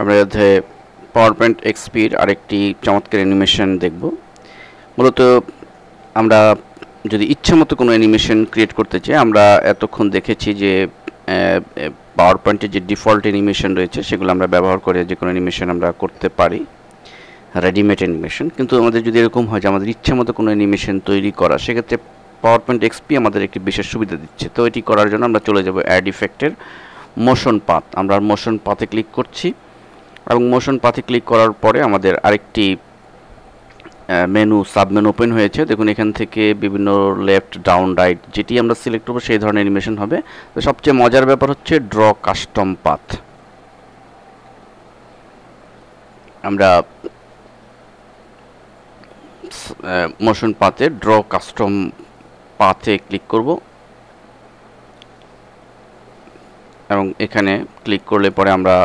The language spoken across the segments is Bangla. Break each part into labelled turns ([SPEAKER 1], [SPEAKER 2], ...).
[SPEAKER 1] আমরা মধ্যে পাওয়ার পয়েন্ট এক্সপির আরেকটি চমৎকার অ্যানিমেশন দেখব। মূলত আমরা যদি ইচ্ছামতো কোনো অ্যানিমেশন ক্রিয়েট করতে চাই, আমরা এতক্ষণ দেখেছি যে পাওয়ার পয়েন্টে যে ডিফল্ট অ্যানিমেশন রয়েছে সেগুলো আমরা ব্যবহার করে যে কোনো অ্যানিমেশন আমরা করতে পারি, রেডিমেড অ্যানিমেশন। কিন্তু আমাদের যদি এরকম হয় যে আমাদের ইচ্ছামতো কোনো অ্যানিমেশন তৈরি করা, সেক্ষেত্রে পাওয়ার পয়েন্ট এক্সপি আমাদের একটি বিশেষ সুবিধা দিচ্ছে। তো এটি করার জন্য আমরা চলে যাব অ্যাড ইফেক্টের মোশন পাথ। আমরা মোশন পাথে ক্লিক করছি এবং মোশন পাথে ক্লিক করার পরে আমাদের আরেকটি মেনু সাবমেনু ওপেন হয়েছে। দেখুন এখান থেকে বিভিন্ন লেফট ডাউন রাইট যেটি আমরা সিলেক্ট করবো সেই ধরনের অ্যানিমেশন হবে। তো সবচেয়ে মজার ব্যাপার হচ্ছে ড্র কাস্টম পাথ। আমরা মোশন পাথে ড্র কাস্টম পাথে ক্লিক করব এবং এখানে ক্লিক করলে পরে আমরা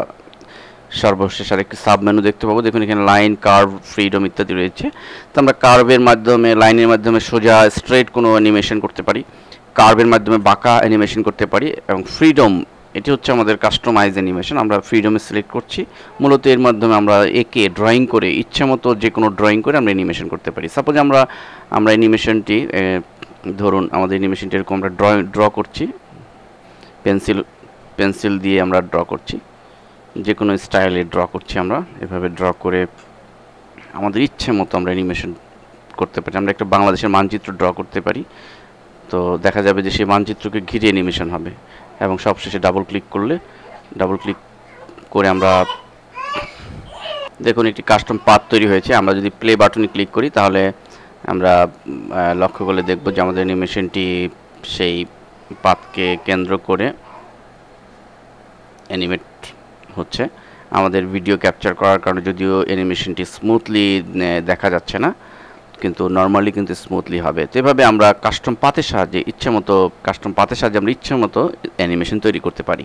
[SPEAKER 1] সর্বশেষ আরেকটি সাব মেনু দেখতে পাবো। দেখুন এখানে লাইন, কার্ভ, ফ্রিডম ইত্যাদি রয়েছে। তো আমরা কার্ভের মাধ্যমে, লাইনের মাধ্যমে সোজা স্ট্রেট কোনো অ্যানিমেশন করতে পারি, কার্ভের মাধ্যমে বাঁকা অ্যানিমেশন করতে পারি, এবং ফ্রিডম এটি হচ্ছে আমাদের কাস্টমাইজ অ্যানিমেশন। আমরা ফ্রিডমে সিলেক্ট করছি। মূলত এর মাধ্যমে আমরা একে ড্রয়িং করে ইচ্ছামতো যে কোনো ড্রয়িং করে আমরা অ্যানিমেশন করতে পারি। সাপোজ আমরা অ্যানিমেশনটি ধরুন আমাদের অ্যানিমেশনটি এরকম আমরা ড্র করছি, পেন্সিল দিয়ে আমরা ড্র করছি, যে কোনো স্টাইলে ড্র করছি। আমরা এভাবে ড্র করে আমাদের ইচ্ছে মতো আমরা অ্যানিমেশন করতে পারি। আমরা একটা বাংলাদেশের মানচিত্র ড্র করতে পারি। তো দেখা যাবে যে সেই মানচিত্রকে ঘিরে অ্যানিমেশন হবে এবং সবশেষে ডাবল ক্লিক করে আমরা দেখুন একটি কাস্টম পাথ তৈরি হয়েছে। আমরা যদি প্লে বাটনে ক্লিক করি তাহলে আমরা লক্ষ্য করলে দেখব যে আমাদের অ্যানিমেশনটি সেই পাথকে কেন্দ্র করে অ্যানিমেট হচ্ছে। আমাদের ভিডিও ক্যাপচার করার কারণে যদিও অ্যানিমেশনটি স্মুথলি দেখা যাচ্ছে না, কিন্তু নর্মালি কিন্তু স্মুথলি হবে। তো এভাবে আমরা কাস্টম পাথের সাহায্যে আমরা ইচ্ছামতো অ্যানিমেশন তৈরি করতে পারি।